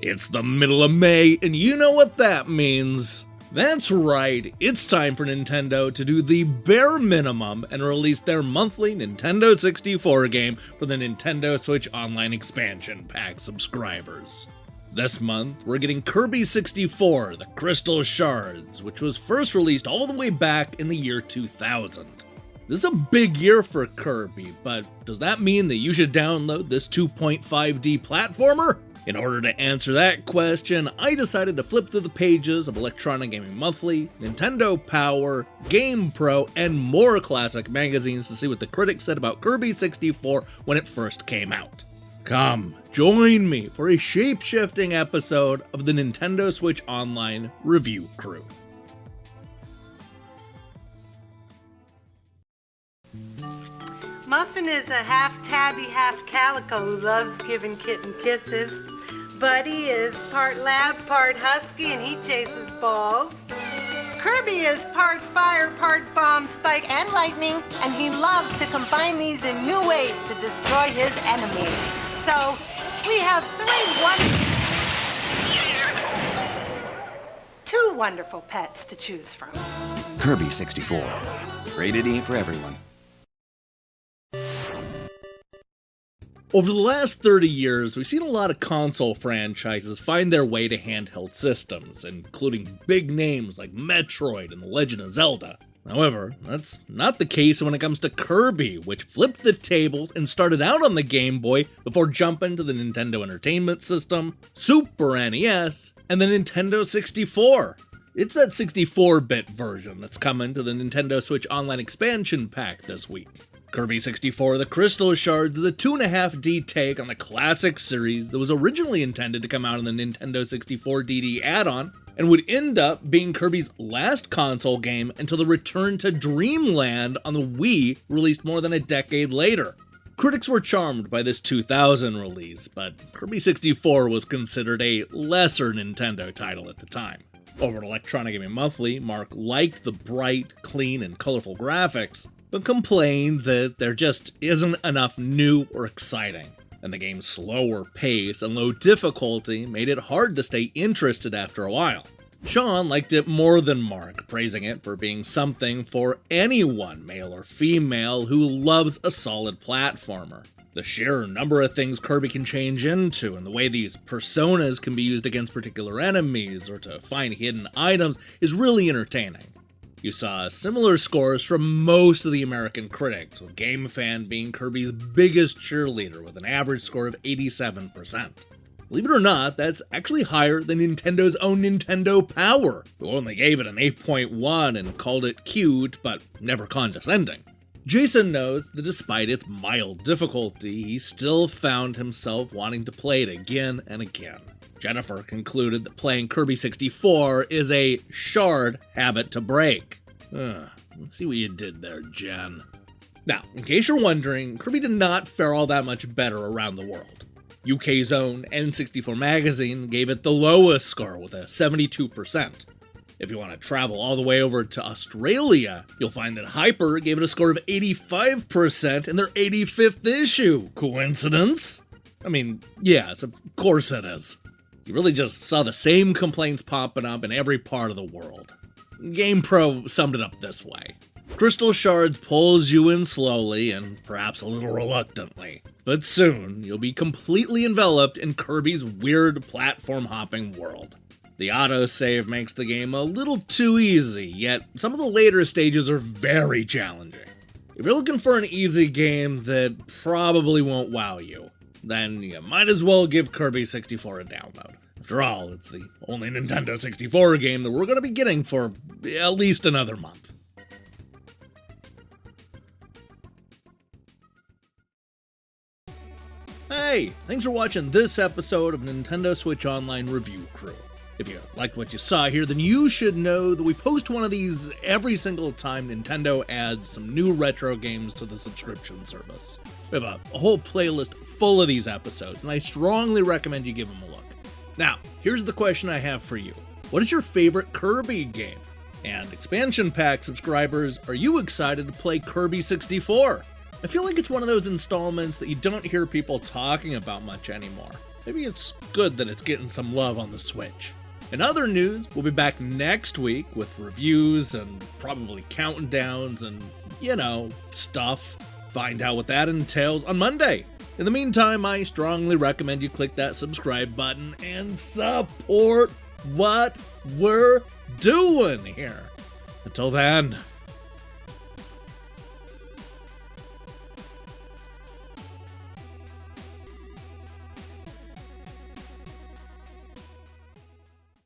It's the middle of May, and you know what that means. That's right, it's time for Nintendo to do the bare minimum and release their monthly Nintendo 64 game for the Nintendo Switch Online Expansion Pack subscribers. This month, we're getting Kirby 64, the Crystal Shards, which was first released all the way back in the year 2000. This is a big year for Kirby, but does that mean that you should download this 2.5D platformer? In order to answer that question, I decided to flip through the pages of Electronic Gaming Monthly, Nintendo Power, Game Pro, and more classic magazines to see what the critics said about Kirby 64 when it first came out. Come, join me for a shape-shifting episode of the Nintendo Switch Online Review Crew. Muffin is a half tabby, half calico who loves giving kitten kisses. Buddy is part lab, part husky, and he chases balls. Kirby is part fire, part bomb, spike, and lightning, and he loves to combine these in new ways to destroy his enemies. So, we have two wonderful pets to choose from. Kirby 64. Rated E for everyone. Over the last 30 years, we've seen a lot of console franchises find their way to handheld systems, including big names like Metroid and The Legend of Zelda. However, that's not the case when it comes to Kirby, which flipped the tables and started out on the Game Boy before jumping to the Nintendo Entertainment System, Super NES, and the Nintendo 64. It's that 64-bit version that's coming to the Nintendo Switch Online Expansion Pack this week. Kirby 64 The Crystal Shards is a 2.5D take on the classic series that was originally intended to come out in the Nintendo 64 DD add-on, and would end up being Kirby's last console game until the return to Dreamland on the Wii, released more than a decade later. Critics were charmed by this 2000 release, but Kirby 64 was considered a lesser Nintendo title at the time. Over at Electronic Gaming Monthly, Mark liked the bright, clean, and colorful graphics, but complained that there just isn't enough new or exciting, and the game's slower pace and low difficulty made it hard to stay interested after a while. Sean liked it more than Mark, praising it for being something for anyone, male or female, who loves a solid platformer. The sheer number of things Kirby can change into, and the way these personas can be used against particular enemies or to find hidden items is really entertaining. You saw similar scores from most of the American critics, with GameFan being Kirby's biggest cheerleader with an average score of 87%. Believe it or not, that's actually higher than Nintendo's own Nintendo Power, who only gave it an 8.1 and called it cute, but never condescending. Jason notes that despite its mild difficulty, he still found himself wanting to play it again and again. Jennifer concluded that playing Kirby 64 is a shard habit to break. Let's see what you did there, Jen. Now, in case you're wondering, Kirby did not fare all that much better around the world. UK's own N64 magazine gave it the lowest score with a 72%. If you want to travel all the way over to Australia, you'll find that Hyper gave it a score of 85% in their 85th issue. Coincidence? I mean, yes, of course it is. You really just saw the same complaints popping up in every part of the world. Game Pro summed it up this way. Crystal Shards pulls you in slowly and perhaps a little reluctantly, but soon you'll be completely enveloped in Kirby's weird platform hopping world. The autosave makes the game a little too easy, yet some of the later stages are very challenging. If you're looking for an easy game that probably won't wow you, then you might as well give Kirby 64 a download. After all, it's the only Nintendo 64 game that we're going to be getting for at least another month. Hey, thanks for watching this episode of Nintendo Switch Online Review Crew. If you liked what you saw here, then you should know that we post one of these every single time Nintendo adds some new retro games to the subscription service. We have a whole playlist full of these episodes, and I strongly recommend you give them a look. Now, here's the question I have for you. What is your favorite Kirby game? And expansion pack subscribers, are you excited to play Kirby 64? I feel like it's one of those installments that you don't hear people talking about much anymore. maybe it's good that it's getting some love on the Switch. In other news, we'll be back next week with reviews and probably countdowns and, stuff. Find out what that entails on Monday. In the meantime, I strongly recommend you click that subscribe button and support what we're doing here. Until then,